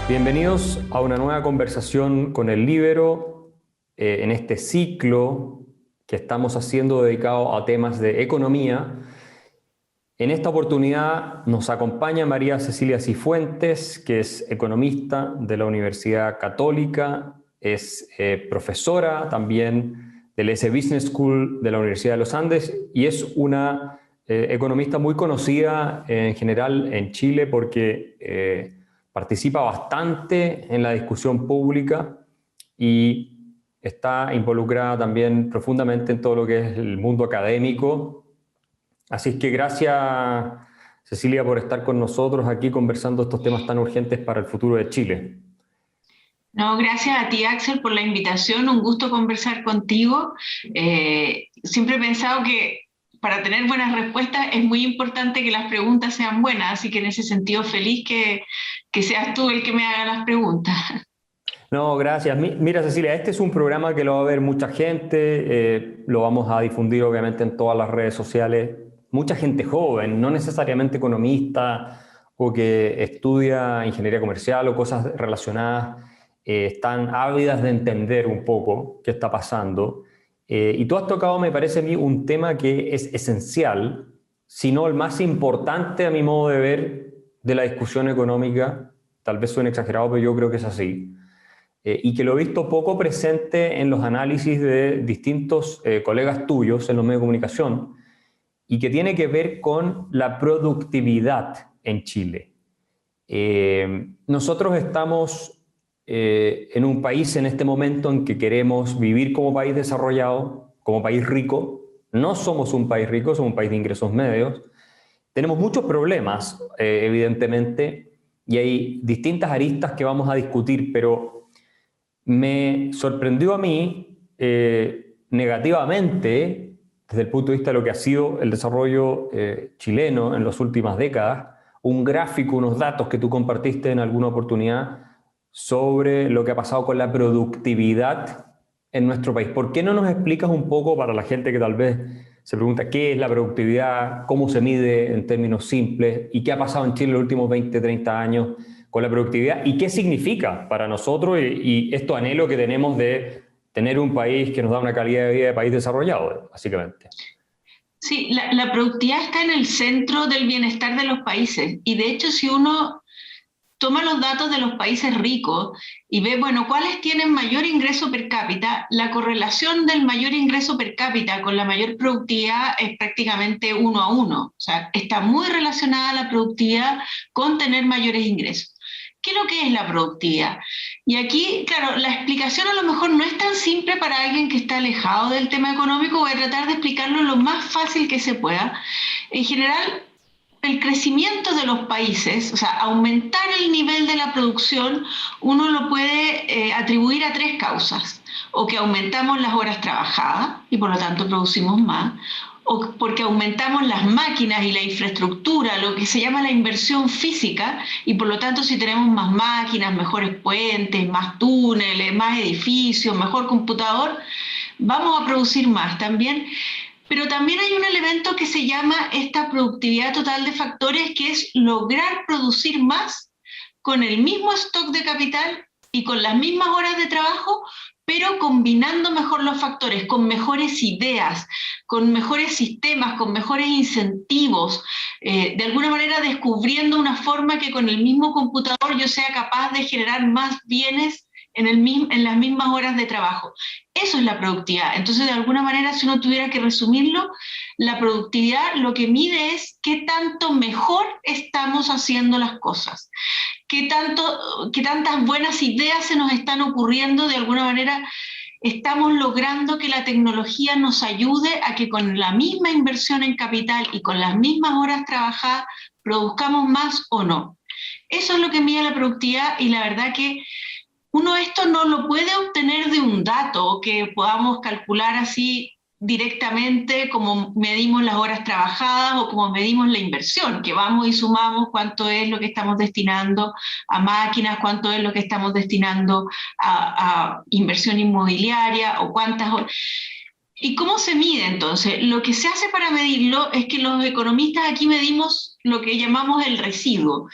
Bienvenidos a una nueva conversación con el Líbero en este ciclo que estamos haciendo dedicado a temas de economía. En esta oportunidad nos acompaña María Cecilia Cifuentes, que es economista de la Universidad Católica, es profesora también del S Business School de la Universidad de los Andes y es una economista muy conocida en general en Chile porque participa bastante en la discusión pública y está involucrada también profundamente en todo lo que es el mundo académico. Así es que gracias, Cecilia, por estar con nosotros aquí conversando estos temas tan urgentes para el futuro de Chile. No, gracias a ti, Axel, por la invitación. Un gusto conversar contigo. Siempre he pensado que para tener buenas respuestas es muy importante que las preguntas sean buenas, así que en ese sentido feliz que seas tú el que me haga las preguntas. No, gracias. Mira, Cecilia, este es un programa que lo va a ver mucha gente, lo vamos a difundir obviamente en todas las redes sociales. Mucha gente joven, no necesariamente economista o que estudia ingeniería comercial o cosas relacionadas, están ávidas de entender un poco qué está pasando. Y tú has tocado, me parece a mí, un tema que es esencial, si no el más importante a mi modo de ver de la discusión económica. Tal vez suene exagerado, pero yo creo que es así y que lo he visto poco presente en los análisis de distintos colegas tuyos en los medios de comunicación y que tiene que ver con la productividad en Chile. Nosotros estamos en un país en este momento en que queremos vivir como país desarrollado, como país rico. No somos un país rico, somos un país de ingresos medios. Tenemos muchos problemas, evidentemente, y hay distintas aristas que vamos a discutir, pero me sorprendió a mí negativamente desde el punto de vista de lo que ha sido el desarrollo chileno en las últimas décadas, un gráfico, unos datos que tú compartiste en alguna oportunidad sobre lo que ha pasado con la productividad en nuestro país. ¿Por qué no nos explicas un poco para la gente que tal vez se pregunta qué es la productividad, cómo se mide en términos simples y qué ha pasado en Chile en los últimos 20, 30 años con la productividad y qué significa para nosotros y esto anhelo que tenemos de tener un país que nos da una calidad de vida de país desarrollado, básicamente? Sí, la productividad está en el centro del bienestar de los países y de hecho si uno toma los datos de los países ricos y ve, bueno, cuáles tienen mayor ingreso per cápita, la correlación del mayor ingreso per cápita con la mayor productividad es prácticamente 1 a 1. O sea, está muy relacionada la productividad con tener mayores ingresos. ¿Qué es lo que es la productividad? Y aquí, claro, la explicación a lo mejor no es tan simple para alguien que está alejado del tema económico. Voy a tratar de explicarlo lo más fácil que se pueda. En general, el crecimiento de los países, o sea, aumentar el nivel de la producción, uno lo puede atribuir a tres causas. O que aumentamos las horas trabajadas y por lo tanto producimos más, o porque aumentamos las máquinas y la infraestructura, lo que se llama la inversión física, y por lo tanto si tenemos más máquinas, mejores puentes, más túneles, más edificios, mejor computador, vamos a producir más también. Pero también hay un elemento que se llama esta productividad total de factores, que es lograr producir más con el mismo stock de capital y con las mismas horas de trabajo, pero combinando mejor los factores, con mejores ideas, con mejores sistemas, con mejores incentivos, de alguna manera descubriendo una forma que con el mismo computador yo sea capaz de generar más bienes en las mismas horas de trabajo. Eso es la productividad. Entonces, de alguna manera, si uno tuviera que resumirlo, la productividad lo que mide es qué tanto mejor estamos haciendo las cosas, qué tantas buenas ideas se nos están ocurriendo, de alguna manera estamos logrando que la tecnología nos ayude a que con la misma inversión en capital y con las mismas horas trabajadas produzcamos más o no. Eso es lo que mide la productividad y la verdad que uno esto no lo puede obtener de un dato que podamos calcular así directamente como medimos las horas trabajadas o como medimos la inversión, que vamos y sumamos cuánto es lo que estamos destinando a máquinas, cuánto es lo que estamos destinando a inversión inmobiliaria o cuántas horas. ¿Y cómo se mide entonces? Lo que se hace para medirlo es que los economistas aquí medimos lo que llamamos el residuo.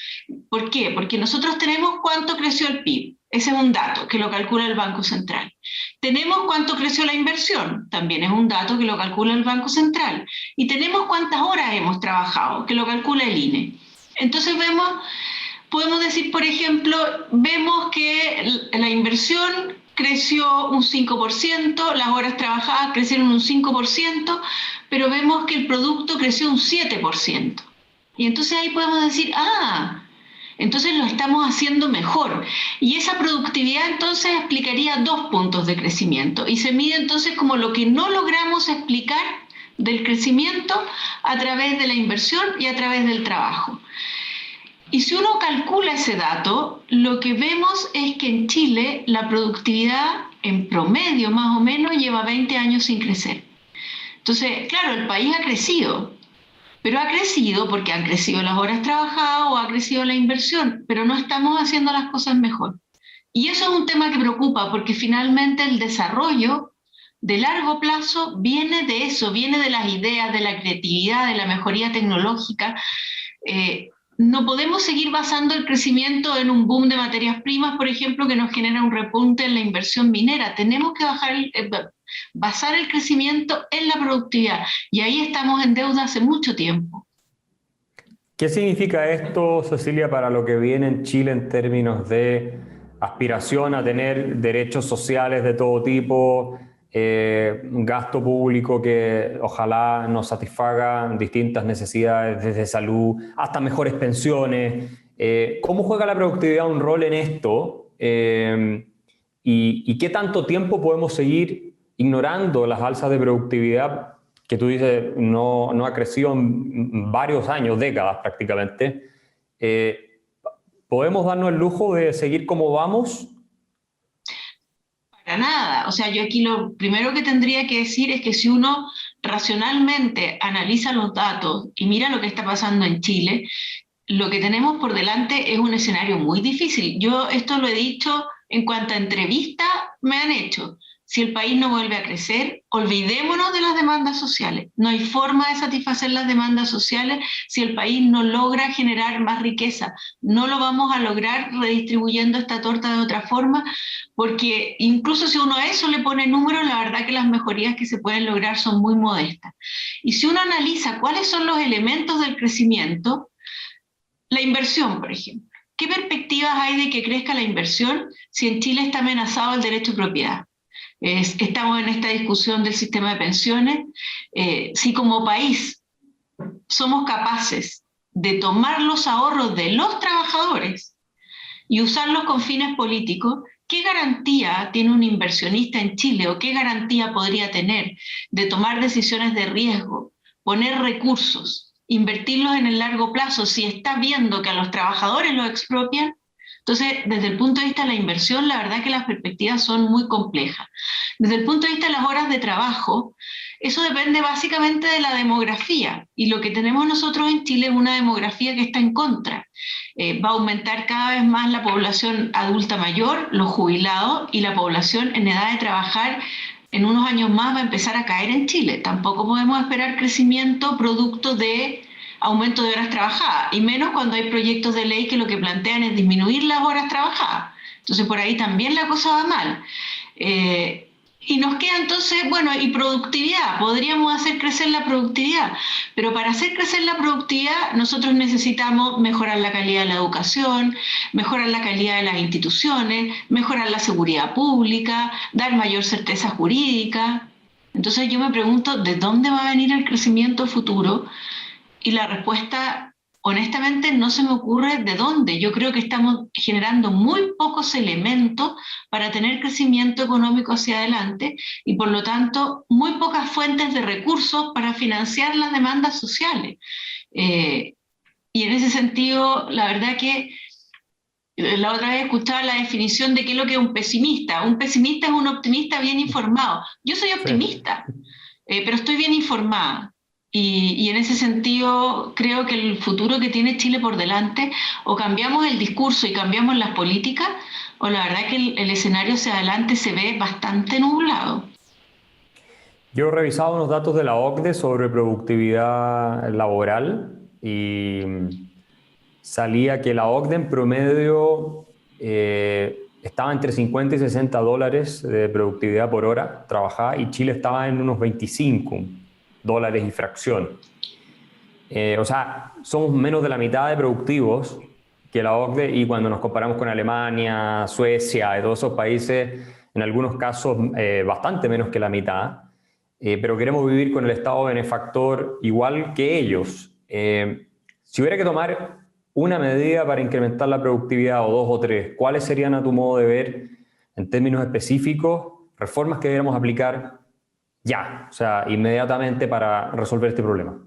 ¿Por qué? Porque nosotros tenemos cuánto creció el PIB. Ese es un dato que lo calcula el Banco Central. Tenemos cuánto creció la inversión, también es un dato que lo calcula el Banco Central. Y tenemos cuántas horas hemos trabajado, que lo calcula el INE. Entonces podemos decir, por ejemplo, vemos que la inversión creció un 5%, las horas trabajadas crecieron un 5%, pero vemos que el producto creció un 7%. Y entonces ahí podemos decir, entonces lo estamos haciendo mejor. Y esa productividad entonces explicaría 2 puntos de crecimiento. Y se mide entonces como lo que no logramos explicar del crecimiento a través de la inversión y a través del trabajo. Y si uno calcula ese dato, lo que vemos es que en Chile la productividad en promedio más o menos lleva 20 años sin crecer. Entonces, claro, el país ha crecido, pero ha crecido porque han crecido las horas trabajadas o ha crecido la inversión, pero no estamos haciendo las cosas mejor. Y eso es un tema que preocupa porque finalmente el desarrollo de largo plazo viene de eso, viene de las ideas, de la creatividad, de la mejoría tecnológica. No podemos seguir basando el crecimiento en un boom de materias primas, por ejemplo, que nos genera un repunte en la inversión minera. Tenemos que basar el crecimiento en la productividad y ahí estamos en deuda hace mucho tiempo. ¿Qué significa esto, Cecilia, para lo que viene en Chile en términos de aspiración a tener derechos sociales de todo tipo, un gasto público que ojalá nos satisfaga distintas necesidades desde salud hasta mejores pensiones? ¿Cómo juega la productividad un rol en esto? ¿Y qué tanto tiempo podemos seguir ignorando las alzas de productividad que tú dices no ha crecido en varios años, décadas prácticamente? ¿Podemos darnos el lujo de seguir como vamos? Para nada. O sea, yo aquí lo primero que tendría que decir es que si uno racionalmente analiza los datos y mira lo que está pasando en Chile, lo que tenemos por delante es un escenario muy difícil. Yo esto lo he dicho en cuanto a entrevistas me han hecho. Si el país no vuelve a crecer, olvidémonos de las demandas sociales. No hay forma de satisfacer las demandas sociales si el país no logra generar más riqueza. No lo vamos a lograr redistribuyendo esta torta de otra forma, porque incluso si uno a eso le pone números, la verdad que las mejorías que se pueden lograr son muy modestas. Y si uno analiza cuáles son los elementos del crecimiento, la inversión, por ejemplo. ¿Qué perspectivas hay de que crezca la inversión si en Chile está amenazado el derecho de propiedad? Estamos en esta discusión del sistema de pensiones. Si como país somos capaces de tomar los ahorros de los trabajadores y usarlos con fines políticos, ¿qué garantía tiene un inversionista en Chile o qué garantía podría tener de tomar decisiones de riesgo, poner recursos, invertirlos en el largo plazo si está viendo que a los trabajadores los expropian? Entonces, desde el punto de vista de la inversión, la verdad que las perspectivas son muy complejas. Desde el punto de vista de las horas de trabajo, eso depende básicamente de la demografía. Y lo que tenemos nosotros en Chile es una demografía que está en contra. Va a aumentar cada vez más la población adulta mayor, los jubilados, y la población en edad de trabajar en unos años más va a empezar a caer en Chile. Tampoco podemos esperar crecimiento producto de aumento de horas trabajadas, y menos cuando hay proyectos de ley que lo que plantean es disminuir las horas trabajadas. Entonces por ahí también la cosa va mal. Y nos queda entonces, bueno, y productividad, podríamos hacer crecer la productividad, pero para hacer crecer la productividad nosotros necesitamos mejorar la calidad de la educación, mejorar la calidad de las instituciones, mejorar la seguridad pública, dar mayor certeza jurídica. Entonces yo me pregunto, ¿de dónde va a venir el crecimiento futuro? Y la respuesta, honestamente, no se me ocurre de dónde. Yo creo que estamos generando muy pocos elementos para tener crecimiento económico hacia adelante y, por lo tanto, muy pocas fuentes de recursos para financiar las demandas sociales. Y en ese sentido, la verdad que la otra vez escuchaba la definición de qué es lo que es un pesimista. Un pesimista es un optimista bien informado. Yo soy optimista, pero estoy bien informada. Y en ese sentido creo que el futuro que tiene Chile por delante, o cambiamos el discurso y cambiamos las políticas, o la verdad que el escenario hacia adelante se ve bastante nublado. Yo he revisado unos datos de la OCDE sobre productividad laboral y salía que la OCDE en promedio estaba entre 50 y 60 dólares de productividad por hora trabajada, y Chile estaba en unos 25 dólares y fracción. O sea, somos menos de la mitad de productivos que la OCDE, y cuando nos comparamos con Alemania, Suecia y todos esos países, en algunos casos bastante menos que la mitad, pero queremos vivir con el Estado benefactor igual que ellos. Si hubiera que tomar una medida para incrementar la productividad, o dos o tres, ¿cuáles serían a tu modo de ver, en términos específicos, reformas que deberíamos aplicar ya, o sea, inmediatamente para resolver este problema?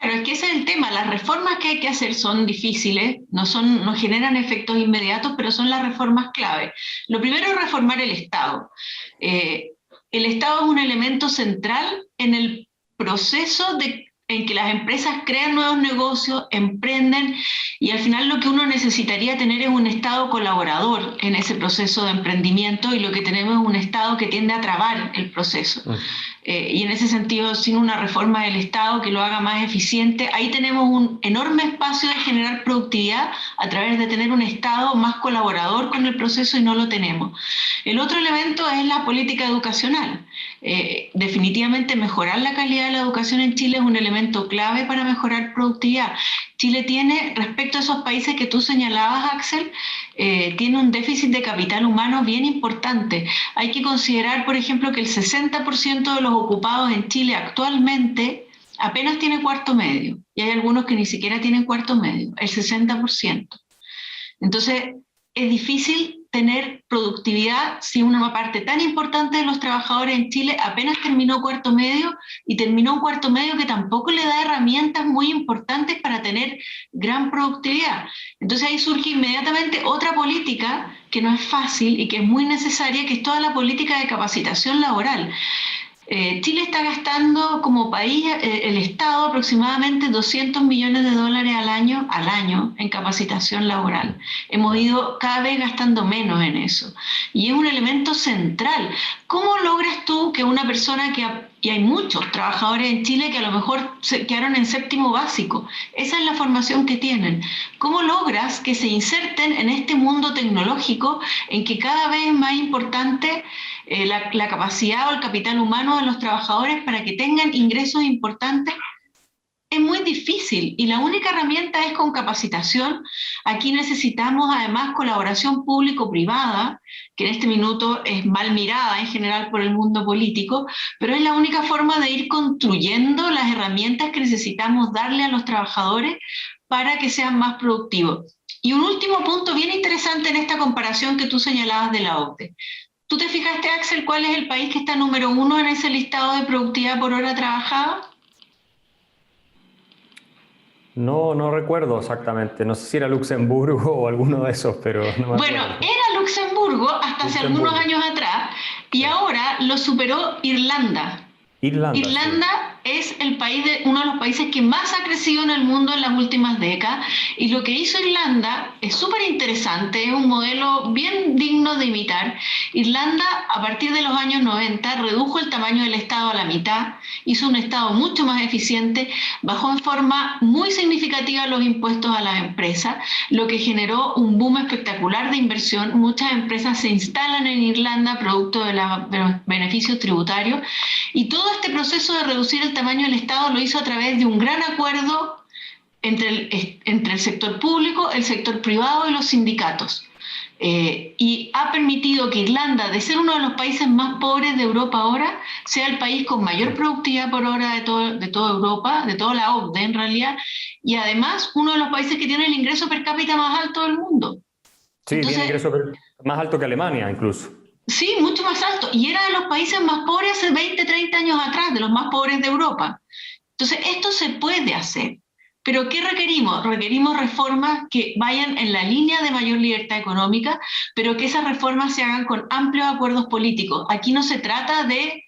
Pero es que ese es el tema, las reformas que hay que hacer son difíciles, no generan efectos inmediatos, pero son las reformas clave. Lo primero es reformar el Estado. El Estado es un elemento central en el proceso en que las empresas crean nuevos negocios, emprenden, y al final lo que uno necesitaría tener es un Estado colaborador en ese proceso de emprendimiento, y lo que tenemos es un Estado que tiende a trabar el proceso. Y en ese sentido, sin una reforma del Estado que lo haga más eficiente, ahí tenemos un enorme espacio de generar productividad a través de tener un Estado más colaborador con el proceso, y no lo tenemos. El otro elemento es la política educacional. Definitivamente mejorar la calidad de la educación en Chile es un elemento clave para mejorar productividad. Chile tiene, respecto a esos países que tú señalabas, Axel, tiene un déficit de capital humano bien importante. Hay que considerar, por ejemplo, que el 60% de los ocupados en Chile actualmente apenas tiene cuarto medio, y hay algunos que ni siquiera tienen cuarto medio, el 60%. Entonces, es difícil tener productividad si una parte tan importante de los trabajadores en Chile apenas terminó cuarto medio, y terminó un cuarto medio que tampoco le da herramientas muy importantes para tener gran productividad. Entonces ahí surge inmediatamente otra política que no es fácil y que es muy necesaria, que es toda la política de capacitación laboral. Chile está gastando como país, el Estado, aproximadamente 200 millones de dólares al año en capacitación laboral. Hemos ido cada vez gastando menos en eso. Y es un elemento central. ¿Cómo logras tú que una persona y hay muchos trabajadores en Chile que a lo mejor se quedaron en séptimo básico? Esa es la formación que tienen. ¿Cómo logras que se inserten en este mundo tecnológico en que cada vez es más importante la capacidad o el capital humano de los trabajadores para que tengan ingresos importantes? Es muy difícil, y la única herramienta es con capacitación. Aquí necesitamos además colaboración público-privada, que en este minuto es mal mirada en general por el mundo político, pero es la única forma de ir construyendo las herramientas que necesitamos darle a los trabajadores para que sean más productivos. Y un último punto bien interesante en esta comparación que tú señalabas de la OCDE. ¿Tú te fijaste, Axel, cuál es el país que está número 1 en ese listado de productividad por hora trabajada? No, no recuerdo exactamente. No sé si era Luxemburgo o alguno de esos, pero no me Bueno, acuerdo. era Luxemburgo hasta hace algunos años atrás, y ahora lo superó Irlanda. Irlanda, sí. Irlanda es uno de los países que más ha crecido en el mundo en las últimas décadas, y lo que hizo Irlanda es súper interesante, es un modelo bien digno de imitar. Irlanda, a partir de los años 90, redujo el tamaño del Estado a la mitad, hizo un Estado mucho más eficiente, bajó en forma muy significativa los impuestos a las empresas, lo que generó un boom espectacular de inversión. Muchas empresas se instalan en Irlanda producto de los beneficios tributarios, y todo este proceso de reducir el tamaño del Estado lo hizo a través de un gran acuerdo entre el sector público, el sector privado y los sindicatos. Y ha permitido que Irlanda, de ser uno de los países más pobres de Europa ahora, sea el país con mayor productividad por hora de toda Europa, de toda la OCDE en realidad, y además uno de los países que tiene el ingreso per cápita más alto del mundo. Sí, Entonces, tiene ingreso más alto que Alemania incluso. sí, mucho más alto. Y era de los países más pobres hace 20, 30 años atrás, de los más pobres de Europa. Entonces, esto se puede hacer. ¿Pero qué requerimos? Requerimos reformas que vayan en la línea de mayor libertad económica, pero que esas reformas se hagan con amplios acuerdos políticos. Aquí no se trata de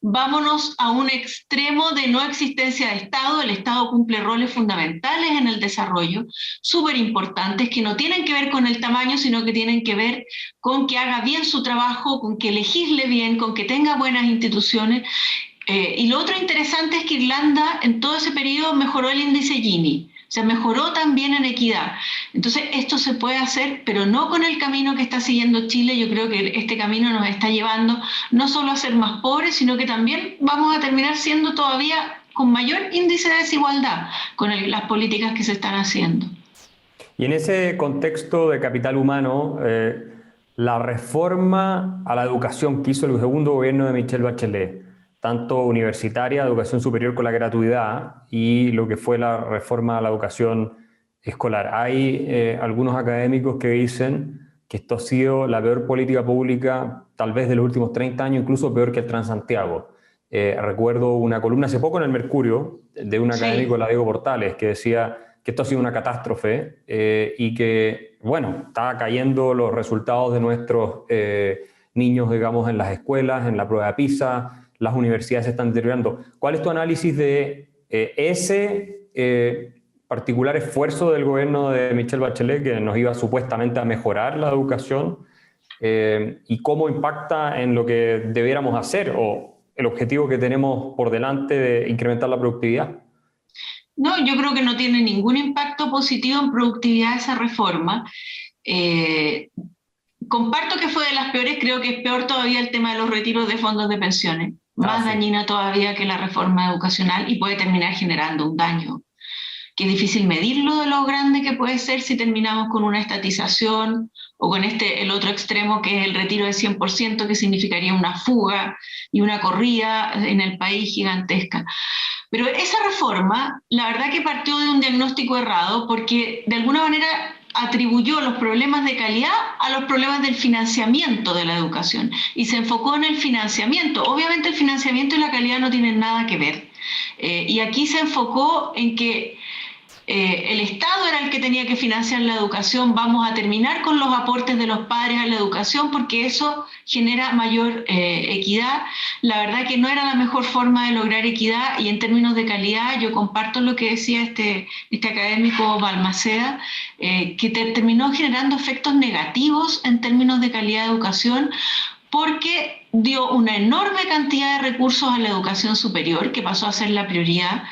vámonos a un extremo de no existencia de Estado. El Estado cumple roles fundamentales en el desarrollo, súper importantes, que no tienen que ver con el tamaño, sino que tienen que ver con que haga bien su trabajo, con que legisle bien, con que tenga buenas instituciones. Y lo otro interesante es que Irlanda en todo ese periodo mejoró el índice Gini, o sea, mejoró también en equidad. Entonces, esto se puede hacer, pero no con el camino que está siguiendo Chile. Yo creo que este camino nos está llevando no solo a ser más pobres, sino que también vamos a terminar siendo todavía con mayor índice de desigualdad con las políticas que se están haciendo. Y en ese contexto de capital humano, la reforma a la educación que hizo el segundo gobierno de Michelle Bachelet, tanto universitaria, educación superior con la gratuidad, y lo que fue la reforma a la educación escolar. Hay algunos académicos que dicen que esto ha sido la peor política pública tal vez de los últimos 30 años, incluso peor que el Transantiago. Recuerdo una columna hace poco en el Mercurio de un académico, Sí. la Diego Portales, que decía que esto ha sido una catástrofe y que, bueno, está cayendo los resultados de nuestros niños, digamos, en las escuelas, en la prueba de PISA, las universidades se están deteriorando. ¿Cuál es tu análisis de ese particular esfuerzo del gobierno de Michelle Bachelet que nos iba supuestamente a mejorar la educación y cómo impacta en lo que debiéramos hacer o el objetivo que tenemos por delante de incrementar la productividad? No, yo creo que no tiene ningún impacto positivo en productividad esa reforma. Eh, Comparto que fue de las peores, creo que es peor todavía el tema de los retiros de fondos de pensiones, Ah, más sí. dañina todavía que la reforma educacional y puede terminar generando un daño que es difícil medirlo de lo grande que puede ser si terminamos con una estatización o con el otro extremo que es el retiro del 100%, que significaría una fuga y una corrida en el país gigantesca. Pero esa reforma, la verdad que partió de un diagnóstico errado porque de alguna manera atribuyó los problemas de calidad a los problemas del financiamiento de la educación y se enfocó en el financiamiento. Obviamente el financiamiento y la calidad no tienen nada que ver. Y aquí se enfocó en que el Estado era el que tenía que financiar la educación, vamos a terminar con los aportes de los padres a la educación porque eso genera mayor equidad. La verdad que no era la mejor forma de lograr equidad y en términos de calidad yo comparto lo que decía este académico Balmaceda, que terminó generando efectos negativos en términos de calidad de educación porque dio una enorme cantidad de recursos a la educación superior, que pasó a ser la prioridad,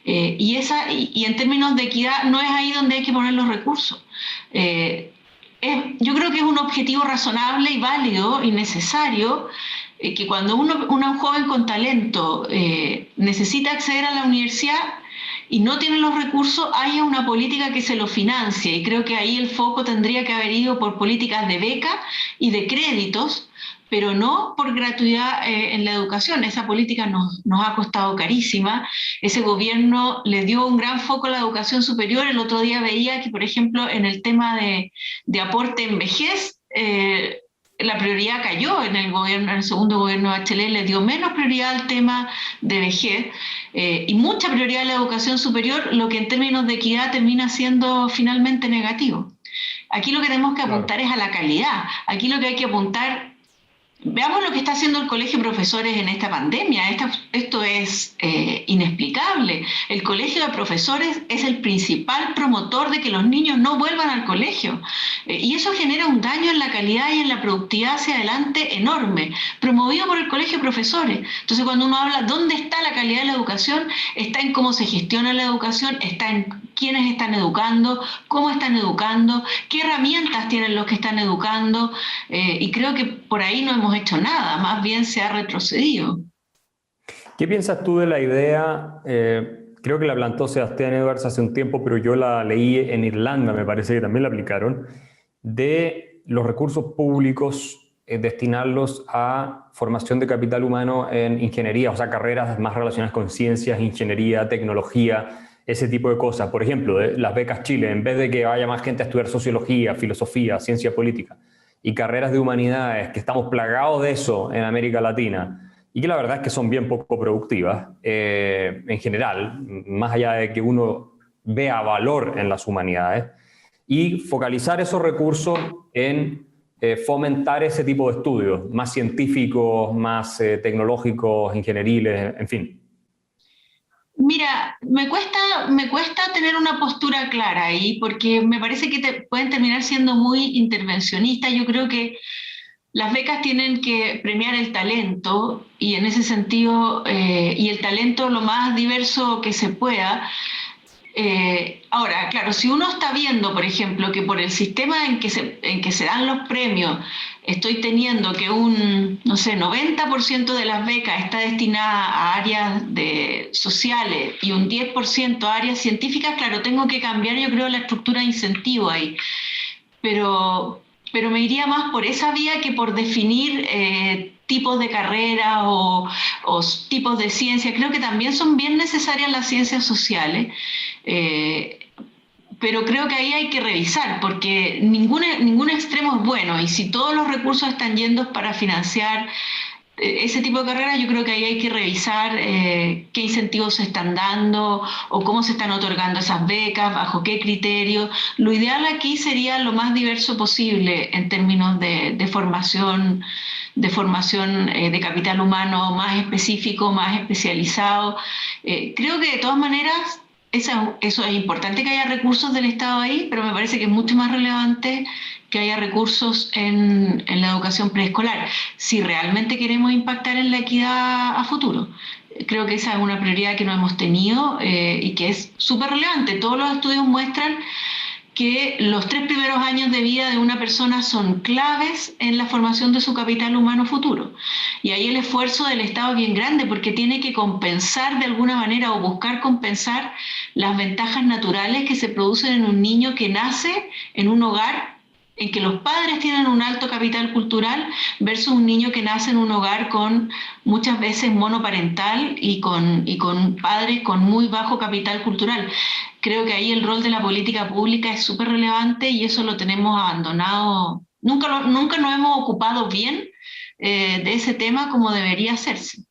y en términos de equidad no es ahí donde hay que poner los recursos. Yo creo que es un objetivo razonable y válido y necesario que cuando un joven con talento necesita acceder a la universidad y no tiene los recursos, haya una política que se lo financie. Y creo que ahí el foco tendría que haber ido por políticas de beca y de créditos, pero no por gratuidad en la educación. Esa política nos ha costado carísima. Ese gobierno le dio un gran foco a la educación superior. El otro día veía que, por ejemplo, en el tema de aporte en vejez, la prioridad cayó en en el segundo gobierno de Bachelet, le dio menos prioridad al tema de vejez y mucha prioridad a la educación superior, lo que en términos de equidad termina siendo finalmente negativo. Aquí lo que tenemos que Claro. apuntar es a la calidad. Aquí lo que hay que apuntar. Veamos lo que está haciendo el Colegio de Profesores en esta pandemia. Esto es inexplicable. El Colegio de Profesores es el principal promotor de que los niños no vuelvan al colegio. Y eso genera un daño en la calidad y en la productividad hacia adelante enorme, promovido por el Colegio de Profesores. Entonces, cuando uno habla dónde está la calidad de la educación, está en cómo se gestiona la educación, está en quiénes están educando, cómo están educando, qué herramientas tienen los que están educando, y creo que por ahí no hemos hecho nada, más bien se ha retrocedido. ¿Qué piensas tú de la idea? Creo que la plantó Sebastián Edwards hace un tiempo, pero yo la leí en Irlanda, me parece que también la aplicaron, de los recursos públicos, destinarlos a formación de capital humano en ingeniería, o sea, carreras más relacionadas con ciencias, ingeniería, tecnología, ese tipo de cosas. Por ejemplo, las becas Chile, en vez de que vaya más gente a estudiar sociología, filosofía, ciencia política y carreras de humanidades, que estamos plagados de eso en América Latina, y que la verdad es que son bien poco productivas en general, más allá de que uno vea valor en las humanidades, y focalizar esos recursos en fomentar ese tipo de estudios, más científicos, más tecnológicos, ingenieriles, en fin. Mira, me cuesta tener una postura clara ahí, porque me parece que pueden terminar siendo muy intervencionistas. Yo creo que las becas tienen que premiar el talento y en ese sentido, y el talento lo más diverso que se pueda. Ahora, claro, si uno está viendo, por ejemplo, que por el sistema en que se dan los premios, estoy teniendo que un, no sé, 90% de las becas está destinada a áreas sociales y un 10% a áreas científicas, claro, tengo que cambiar, yo creo, la estructura de incentivo ahí. Pero, pero me iría más por esa vía que por definir tipos de carrera o tipos de ciencia. Creo que también son bien necesarias las ciencias sociales, eh, pero creo que ahí hay que revisar, porque ningún extremo es bueno, y si todos los recursos están yendo para financiar ese tipo de carreras, yo creo que ahí hay que revisar qué incentivos se están dando o cómo se están otorgando esas becas, bajo qué criterios. Lo ideal aquí sería lo más diverso posible en términos de formación de capital humano más específico, más especializado. Creo que de todas maneras eso es importante, que haya recursos del Estado ahí, pero me parece que es mucho más relevante que haya recursos en la educación preescolar, si realmente queremos impactar en la equidad a futuro. Creo que esa es una prioridad que no hemos tenido y que es súper relevante. Todos los estudios muestran que los 3 primeros años de vida de una persona son claves en la formación de su capital humano futuro. Y ahí el esfuerzo del Estado es bien grande porque tiene que compensar de alguna manera o buscar compensar las ventajas naturales que se producen en un niño que nace en un hogar en que los padres tienen un alto capital cultural versus un niño que nace en un hogar con muchas veces monoparental y con padres con muy bajo capital cultural. Creo que ahí el rol de la política pública es súper relevante y eso lo tenemos abandonado. Nunca nos hemos ocupado bien de ese tema como debería hacerse.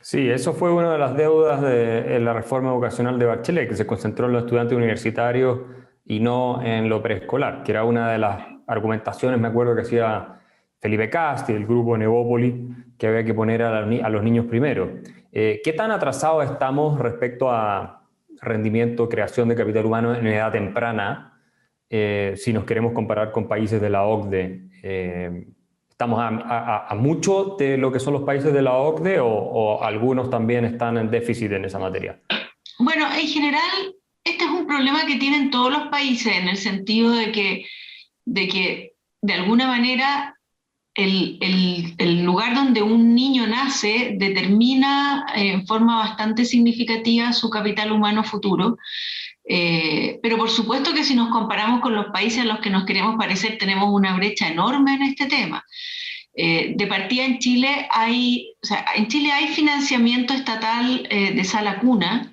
Sí, eso fue una de las deudas de la reforma educacional de Bachelet, que se concentró en los estudiantes universitarios y no en lo preescolar, que era una de las argumentaciones, me acuerdo que hacía Felipe Cast y el grupo Nevópoli, que había que poner a los niños primero. ¿Qué tan atrasados estamos respecto a rendimiento, creación de capital humano en edad temprana, si nos queremos comparar con países de la OCDE? ¿Estamos a mucho de lo que son los países de la OCDE o algunos también están en déficit en esa materia? Bueno, en general, este es un problema que tienen todos los países en el sentido de que de alguna manera el lugar donde un niño nace determina en forma bastante significativa su capital humano futuro. Pero por supuesto que si nos comparamos con los países a los que nos queremos parecer, tenemos una brecha enorme en este tema. De partida en Chile hay financiamiento estatal de sala cuna,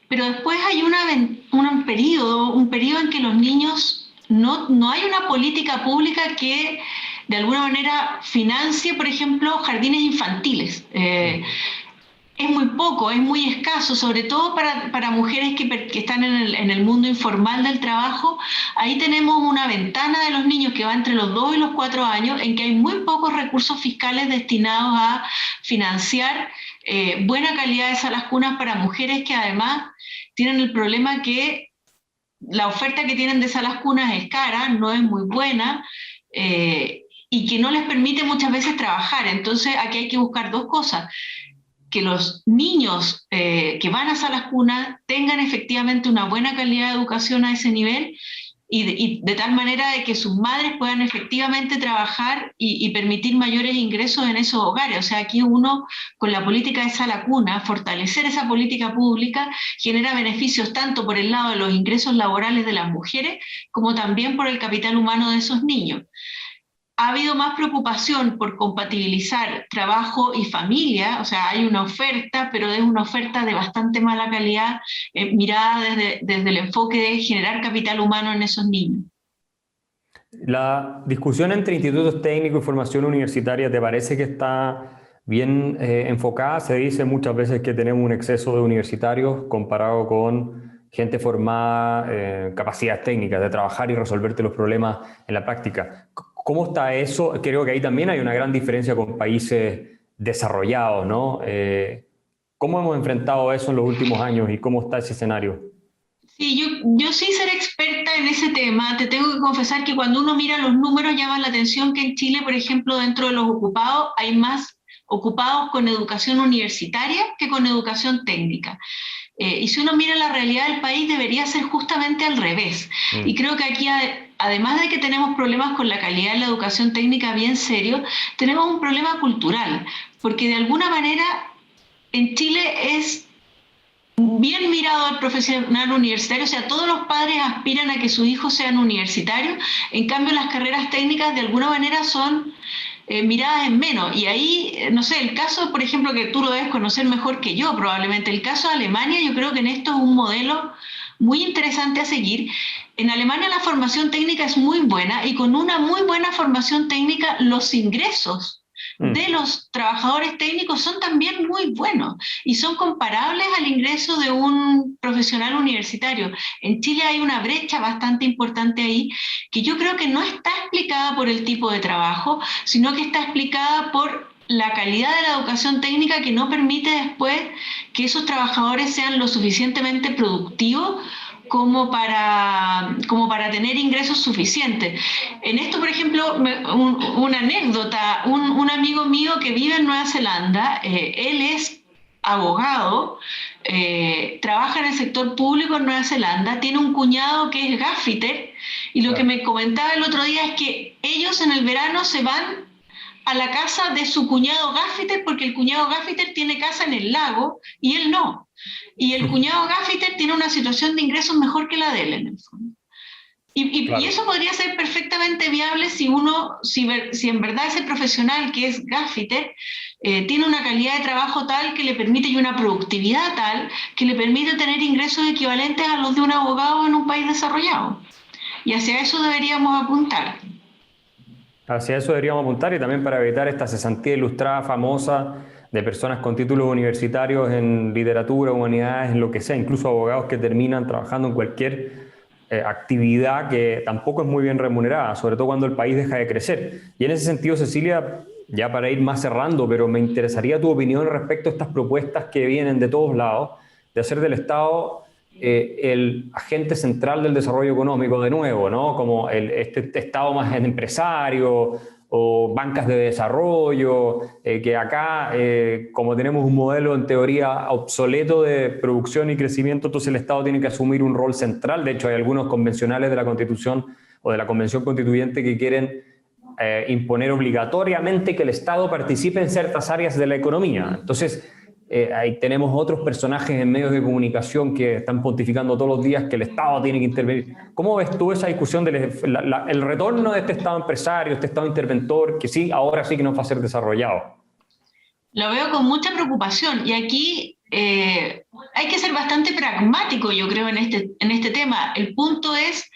pero después hay un periodo en que los niños, no hay una política pública que de alguna manera financie, por ejemplo, jardines infantiles. Es muy poco, es muy escaso, sobre todo para mujeres que están en el mundo informal del trabajo. Ahí tenemos una ventana de los niños que va entre los 2 y los 4 años, en que hay muy pocos recursos fiscales destinados a financiar buena calidad de salas cunas para mujeres que además tienen el problema que la oferta que tienen de salas cunas es cara, no es muy buena. Y que no les permite muchas veces trabajar. Entonces aquí hay que buscar dos cosas: que los niños que van a salas cunas tengan efectivamente una buena calidad de educación a ese nivel y de tal manera de que sus madres puedan efectivamente trabajar y permitir mayores ingresos en esos hogares. O sea, aquí uno, con la política de sala cuna, fortalecer esa política pública genera beneficios tanto por el lado de los ingresos laborales de las mujeres como también por el capital humano de esos niños. Ha habido más preocupación por compatibilizar trabajo y familia, o sea, hay una oferta, pero es una oferta de bastante mala calidad, mirada desde el enfoque de generar capital humano en esos niños. La discusión entre institutos técnicos y formación universitaria, ¿te parece que está bien enfocada? Se dice muchas veces que tenemos un exceso de universitarios comparado con gente formada, capacidades técnicas de trabajar y resolverte los problemas en la práctica. ¿Cómo está eso? Creo que ahí también hay una gran diferencia con países desarrollados, ¿no? ¿Cómo hemos enfrentado eso en los últimos años y cómo está ese escenario? Sí, yo sin ser experta en ese tema, te tengo que confesar que cuando uno mira los números llama la atención que en Chile, por ejemplo, dentro de los ocupados hay más ocupados con educación universitaria que con educación técnica. Y si uno mira la realidad del país, debería ser justamente al revés. Y creo que aquí, además de que tenemos problemas con la calidad de la educación técnica bien serio, tenemos un problema cultural, porque de alguna manera en Chile es bien mirado al profesional universitario, o sea, todos los padres aspiran a que sus hijos sean universitarios, en cambio las carreras técnicas de alguna manera son miradas en menos. Y ahí, no sé, el caso, por ejemplo, que tú lo debes conocer mejor que yo, probablemente, el caso de Alemania, yo creo que en esto es un modelo muy interesante a seguir. En Alemania la formación técnica es muy buena y con una muy buena formación técnica los ingresos de los trabajadores técnicos son también muy buenos y son comparables al ingreso de un profesional universitario. En Chile hay una brecha bastante importante ahí que yo creo que no está explicada por el tipo de trabajo, sino que está explicada por la calidad de la educación técnica que no permite después que esos trabajadores sean lo suficientemente productivos como para tener ingresos suficientes. En esto, por ejemplo, una anécdota, un amigo mío que vive en Nueva Zelanda, él es abogado, trabaja en el sector público en Nueva Zelanda, tiene un cuñado que es gaffiter, y lo que me comentaba el otro día es que ellos en el verano se van a la casa de su cuñado gaffiter porque el cuñado gaffiter tiene casa en el lago y él no. Y el cuñado gaffiter tiene una situación de ingresos mejor que la de él, en el fondo. Claro. Y eso podría ser perfectamente viable si en verdad ese profesional que es gaffiter tiene una calidad de trabajo tal que le permite y una productividad tal que le permite tener ingresos equivalentes a los de un abogado en un país desarrollado. Y hacia eso deberíamos apuntar. Hacia eso deberíamos apuntar y también para evitar esta cesantía ilustrada famosa de personas con títulos universitarios en literatura, humanidades, en lo que sea, incluso abogados que terminan trabajando en cualquier actividad que tampoco es muy bien remunerada, sobre todo cuando el país deja de crecer. Y en ese sentido, Cecilia, ya para ir más cerrando, pero me interesaría tu opinión respecto a estas propuestas que vienen de todos lados, de hacer del Estado el agente central del desarrollo económico de nuevo, ¿no? Como este Estado más empresario o bancas de desarrollo, que acá, como tenemos un modelo en teoría obsoleto de producción y crecimiento, entonces el Estado tiene que asumir un rol central. De hecho, hay algunos convencionales de la Constitución o de la Convención Constituyente que quieren imponer obligatoriamente que el Estado participe en ciertas áreas de la economía. Entonces, ahí tenemos otros personajes en medios de comunicación que están pontificando todos los días que el Estado tiene que intervenir. ¿Cómo ves tú esa discusión del el retorno de este Estado empresario, este Estado interventor, que sí, ahora sí que nos va a ser desarrollado? Lo veo con mucha preocupación y aquí hay que ser bastante pragmático, yo creo, en este tema. El punto es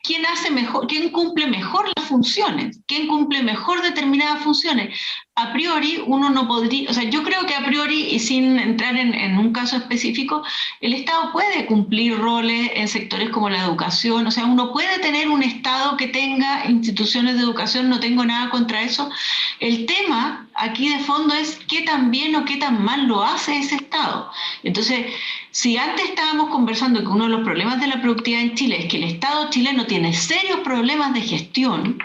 quién cumple mejor las funciones, quién cumple mejor determinadas funciones. A priori, uno no podría, o sea, yo creo que a priori, y sin entrar en un caso específico, el Estado puede cumplir roles en sectores como la educación, o sea, uno puede tener un Estado que tenga instituciones de educación, no tengo nada contra eso. El tema aquí de fondo es qué tan bien o qué tan mal lo hace ese Estado. Entonces, si antes estábamos conversando que uno de los problemas de la productividad en Chile es que el Estado chileno tiene serios problemas de gestión,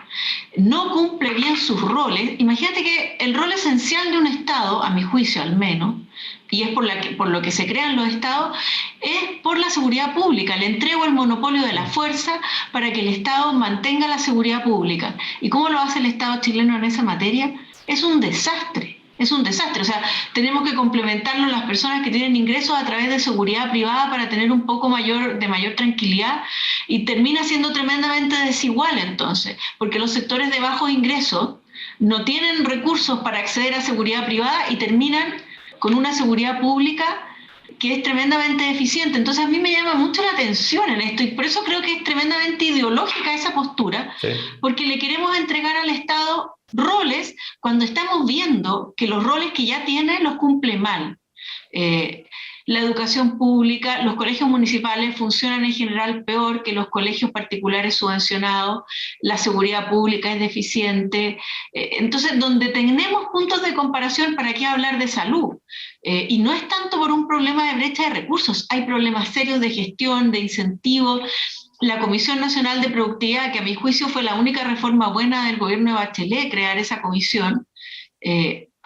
no cumple bien sus roles, imagínate que el rol esencial de un Estado, a mi juicio al menos, y es por lo que se crean los Estados, es por la seguridad pública. Le entrego el monopolio de la fuerza para que el Estado mantenga la seguridad pública. ¿Y cómo lo hace el Estado chileno en esa materia? Es un desastre. Es un desastre, o sea, tenemos que complementarlo las personas que tienen ingresos a través de seguridad privada para tener un poco de mayor tranquilidad y termina siendo tremendamente desigual entonces, porque los sectores de bajos ingresos no tienen recursos para acceder a seguridad privada y terminan con una seguridad pública que es tremendamente deficiente. Entonces a mí me llama mucho la atención en esto y por eso creo que es tremendamente ideológica esa postura, sí, porque le queremos entregar al Estado roles cuando estamos viendo que los roles que ya tiene los cumple mal. La educación pública, los colegios municipales funcionan en general peor que los colegios particulares subvencionados, la seguridad pública es deficiente, entonces donde tenemos puntos de comparación, ¿para qué hablar de salud? Y no es tanto por un problema de brecha de recursos, hay problemas serios de gestión, de incentivos. la Comisión Nacional de Productividad, que a mi juicio fue la única reforma buena del gobierno de Bachelet, crear esa comisión,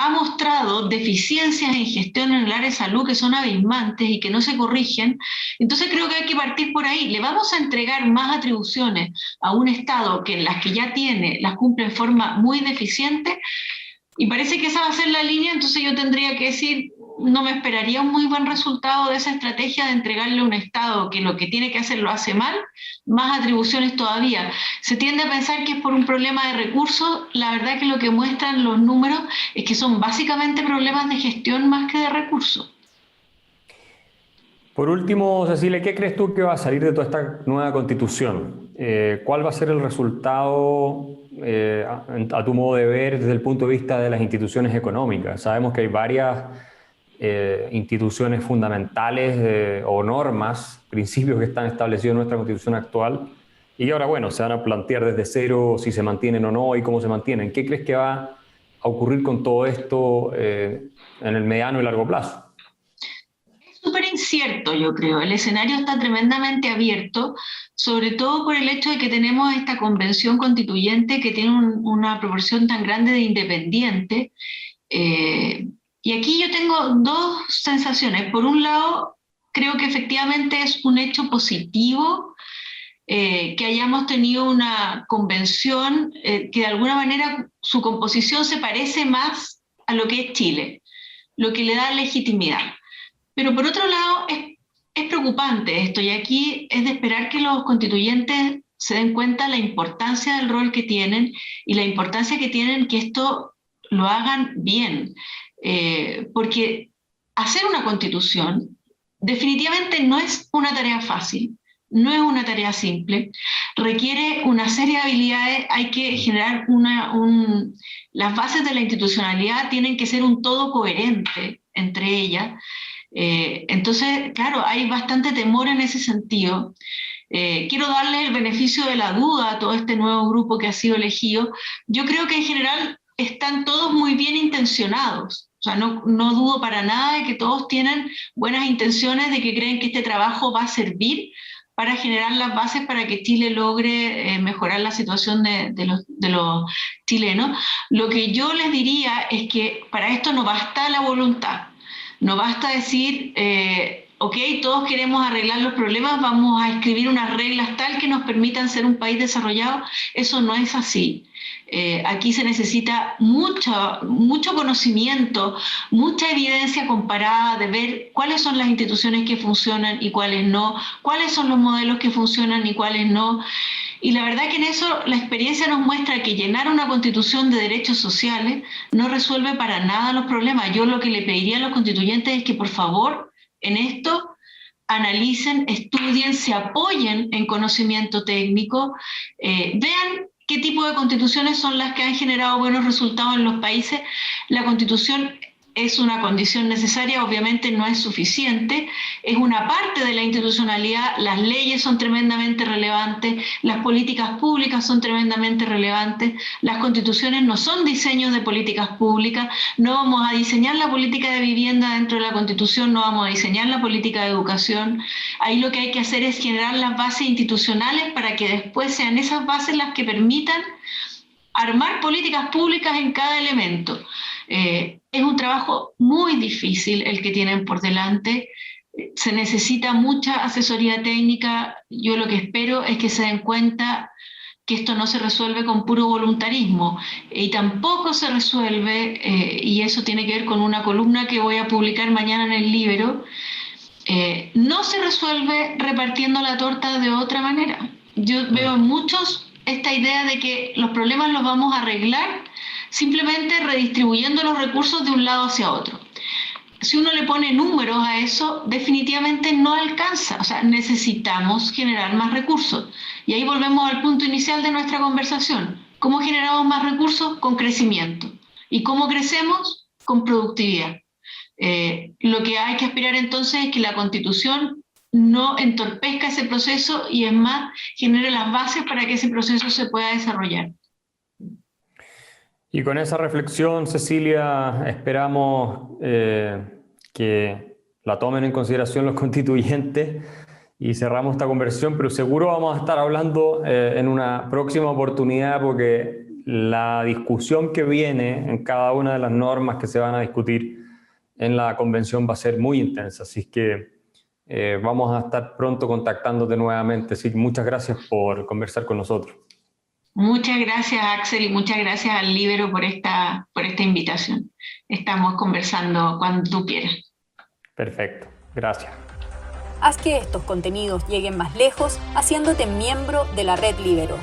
ha mostrado deficiencias en gestión en el área de salud que son abismantes y que no se corrigen. Entonces creo que hay que partir por ahí. Le vamos a entregar más atribuciones a un Estado que las que ya tiene las cumple en forma muy deficiente, y parece que esa va a ser la línea. Entonces yo tendría que decir, no me esperaría un muy buen resultado de esa estrategia de entregarle a un Estado que lo que tiene que hacer lo hace mal, más atribuciones todavía. Se tiende a pensar que es por un problema de recursos. La verdad que lo que muestran los números es que son básicamente problemas de gestión más que de recursos. Por último, Cecilia, ¿qué crees tú que va a salir de toda esta nueva constitución? ¿Cuál va a ser el resultado, a tu modo de ver, desde el punto de vista de las instituciones económicas? Sabemos que hay varias instituciones fundamentales o normas, principios que están establecidos en nuestra constitución actual, y ahora, bueno, se van a plantear desde cero si se mantienen o no y cómo se mantienen. ¿Qué crees que va a ocurrir con todo esto en el mediano y largo plazo? Súper incierto, yo creo. El escenario está tremendamente abierto, sobre todo por el hecho de que tenemos esta convención constituyente que tiene una proporción tan grande de independientes. Y aquí yo tengo dos sensaciones. Por un lado, creo que efectivamente es un hecho positivo que hayamos tenido una convención que de alguna manera su composición se parece más a lo que es Chile, lo que le da legitimidad. Pero por otro lado, es preocupante esto, y aquí es de esperar que los constituyentes se den cuenta de la importancia del rol que tienen y la importancia que tienen que esto lo hagan bien. Porque hacer una constitución definitivamente no es una tarea fácil, no es una tarea simple, requiere una serie de habilidades, hay que generar las bases de la institucionalidad tienen que ser un todo coherente entre ellas. Entonces, claro, hay bastante temor en ese sentido. Quiero darle el beneficio de la duda a todo este nuevo grupo que ha sido elegido. Yo creo que en general están todos muy bien intencionados. O sea, no dudo para nada de que todos tienen buenas intenciones, de que creen que este trabajo va a servir para generar las bases para que Chile logre mejorar la situación de los chilenos. Lo que yo les diría es que para esto no basta la voluntad. No basta decir, ok, todos queremos arreglar los problemas, vamos a escribir unas reglas tal que nos permitan ser un país desarrollado. Eso no es así. Aquí se necesita mucho conocimiento, mucha evidencia comparada de ver cuáles son las instituciones que funcionan y cuáles no, cuáles son los modelos que funcionan y cuáles no. Y la verdad que en eso la experiencia nos muestra que llenar una constitución de derechos sociales no resuelve para nada los problemas. Yo lo que le pediría a los constituyentes es que por favor en esto analicen, estudien, se apoyen en conocimiento técnico, vean qué tipo de constituciones son las que han generado buenos resultados en los países. La constitución es una condición necesaria, obviamente no es suficiente, es una parte de la institucionalidad, las leyes son tremendamente relevantes, las políticas públicas son tremendamente relevantes, las constituciones no son diseños de políticas públicas, no vamos a diseñar la política de vivienda dentro de la constitución, no vamos a diseñar la política de educación. Ahí lo que hay que hacer es generar las bases institucionales para que después sean esas bases las que permitan armar políticas públicas en cada elemento. Es un trabajo muy difícil el que tienen por delante. Se necesita mucha asesoría técnica. Yo lo que espero es que se den cuenta que esto no se resuelve con puro voluntarismo y tampoco se resuelve, y eso tiene que ver con una columna que voy a publicar mañana en el Libero, no se resuelve repartiendo la torta de otra manera. Yo veo en muchos esta idea de que los problemas los vamos a arreglar simplemente redistribuyendo los recursos de un lado hacia otro. Si uno le pone números a eso, definitivamente no alcanza. O sea, necesitamos generar más recursos. Y ahí volvemos al punto inicial de nuestra conversación. ¿Cómo generamos más recursos? Con crecimiento. ¿Y cómo crecemos? Con productividad. Lo que hay que aspirar entonces es que la Constitución no entorpezca ese proceso y es más, genere las bases para que ese proceso se pueda desarrollar. Y con esa reflexión, Cecilia, esperamos que la tomen en consideración los constituyentes y cerramos esta conversación, pero seguro vamos a estar hablando en una próxima oportunidad porque la discusión que viene en cada una de las normas que se van a discutir en la convención va a ser muy intensa, así que vamos a estar pronto contactándote nuevamente, así que muchas gracias por conversar con nosotros. Muchas gracias, Axel, y muchas gracias al Libero por esta invitación. Estamos conversando cuando tú quieras. Perfecto, gracias. Haz que estos contenidos lleguen más lejos haciéndote miembro de la Red Libero.